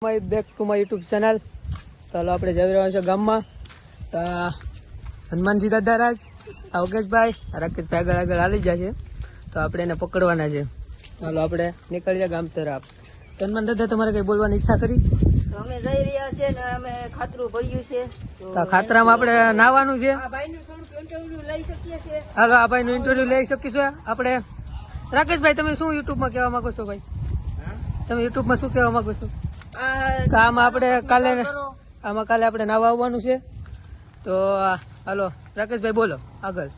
My back to my YouTube channel. ચાલો આપણે જઈ રહ્યા છે ગામમાં. તો હનુમાનજી દાદારાજ, અવકેશભાઈ, રાકેશભાઈ આગળ આગળ હાલી જાય છે. તો આપણે એને પકડવાના છે. ચાલો આપણે નીકળીએ ગામ તરફ. તો હનુમાન દાદા તમારે કઈ બોલવાની ઈચ્છા કરી? અમે જઈ રહ્યા છે ને અમે ખાતરું ભર્યું છે. તો ખાતરામાં આપણે નાવાનું છે. આ ભાઈનું થોડુંક ઇન્ટરવ્યુ લઈ શકીએ છીએ. હાલો આ ભાઈનું ઇન્ટરવ્યુ લઈ શકીશું આપણે. રાકેશભાઈ તમે શું યુટ્યુબમાં કહેવા માંગો છો ભાઈ? તમે યુટ્યુબમાં શું કહેવા માંગો છો? આમાં આપણે કાલે આપણે નાવા આવવાનું છે. તો હાલો રાકેશભાઈ બોલો આગળ.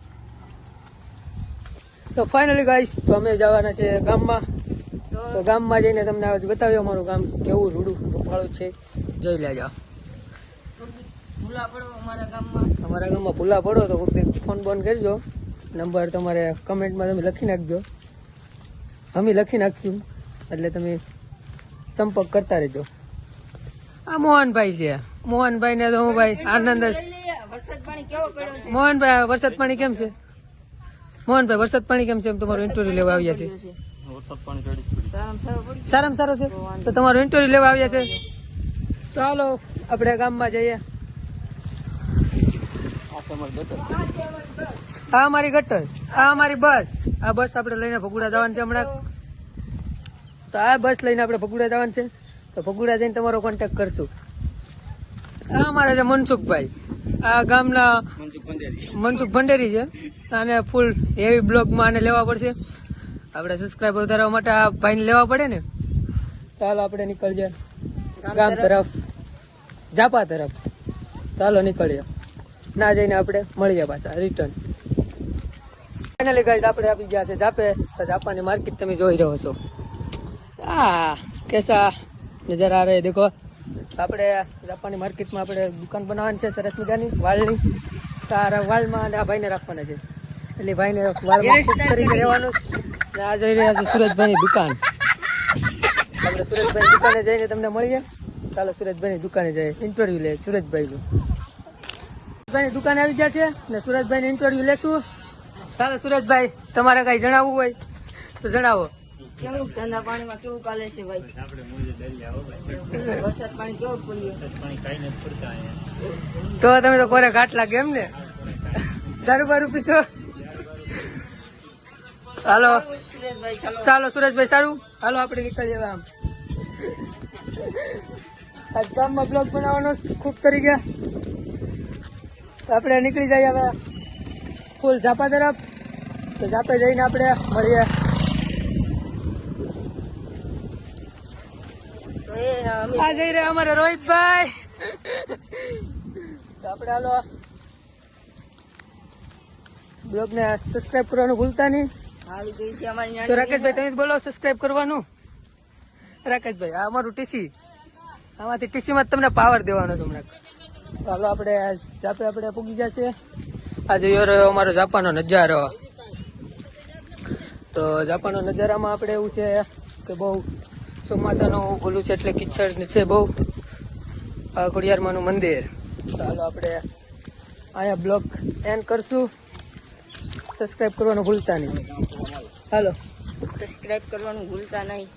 તો ફાઇનલી ગાઈસ તો અમે જવાના છે ગામમાં. તો ગામમાં જઈને તમને બતાવ્યું અમારું ગામ કેવું રૂડું રૂપાળું છે. જોઈ લેજો. ભૂલા પડો અમારા ગામમાં ભૂલા પડો તો ફોન બોન કરજો. નંબર તમારે કમેન્ટમાં તમે લખી નાખજો. અમે લખી નાખ્યું એટલે તમે સંપર્ક કરતા રહેજો. આ મોહનભાઈ છે. મોહનભાઈ ને તો હું ભાઈ આનંદ. વરસાદ પાણી કેવો પડ્યો છે? મોહનભાઈ વરસાદ પાણી કેમ છે? મોહનભાઈ વરસાદ પાણી કેમ છે? એમ તમારું ઇન્ટરવ્યુ લેવા આવ્યા છે. સારામાં સારો છે તો તમારું ઇન્ટરવ્યુ લેવા આવ્યા છે. ચાલો આપણે ગામમાં જઈએ. આ અમારી ગટર, આ અમારી બસ. આ બસ આપણે લઈને ભગુડા જવાનું છે હમણાં. તો આ બસ લઈને આપણે ભગુડા જવાનું છે. તો ભગુડા જઈને તમારો કોન્ટેક્ટ કરશું. આ અમારા છે મનસુખભાઈ. આ ગામના મનસુખ ભંડેરી છે. અને ફૂલ હેવી બ્લોગમાં આને લેવા પડશે. આપણે સબસ્ક્રાઈબ વધારવા માટે આ ભાઈને લેવા પડે ને. ચાલો આપણે નીકળીએ ગામ તરફ, જાપા તરફ. ચાલો નીકળીએ. ના જઈને આપણે મળીએ પાછા રિટર્ન. ફાઇનલી ગાઈસ આપણે આપી ગયા છે જાપે. તો જાપાની માર્કેટ તમે જોઈ રહ્યો છો. આ કેસા નજર આ રહે દેખો. આપણે જાપાની માર્કેટમાં આપણે દુકાન બનાવવાની છે સરસ મજાની વાળની. તારા વાળમાં આ ભાઈને રાખવાના છે. એટલે ભાઈને વાળમાં ફિટ કરીને રહેવાનું. આ જઈ રહ્યા છે સુરજભાઈની દુકાન. આપણે સુરજભાઈની દુકાને જઈને તમને મળીએ. ચાલો સુરજભાઈની દુકાને જઈએ, ઇન્ટરવ્યુ લે સુરજભાઈનું. સુરજભાઈની દુકાને આવી ગયા છે ને સુરજભાઈનું ઇન્ટરવ્યુ લેશું. ચાલો સુરજભાઈ તમારે કઈ જણાવવું હોય તો જણાવો. કેવું ધંધા પાણીમાં કેવું ચાલે છે ભાઈ? વરસાદ પાણી કેવો પડ્યો? તો તમે તો કોરે ઘાટ લાગે એમ ને? દારૂ બારૂ પીશો? હાલો ચાલો સુરેશભાઈ સારું. હાલો આપણે નીકળીએ આમ. આજ ગામમાં બ્લોગ બનાવવાનો ખૂબ કરી ગયા. આપણે નીકળી જઈએ હવે ફૂલ ઝાપા તરફ. તો ઝાપે જઈને આપણે મળીએ. આ જઈ રહ્યા અમારા રોહિતભાઈ. તો આપણે હાલો બ્લોગ ને સબસ્ક્રાઈબ કરવાનું ભૂલતા નહીં. તો રાકેશભાઈ તમે બોલો સબસ્ક્રાઈબ કરવાનું. રાકેશભાઈ આ અમારું ટીસી. આમાંથી ટીસીમાં તમને પાવર દેવાનો છે હમણાં. ચાલો આપણે જાપે આપણે પૂગી ગયા છે. આજે અમારો જાપાનો નજારો. તો જાપાનો નજારામાં આપણે એવું છે કે બહુ ચોમાસાનું ઓલું છે એટલે કિચડ છે બહુ. આ ખોડિયારમાંનું મંદિર. ચાલો આપણે અહીંયા બ્લોગ એન્ડ કરશું. સબસ્ક્રાઈબ કરવાનું ભૂલતા નહીં. હાલો સબસ્ક્રાઇબ કરવાનું ભૂલતા નહીં.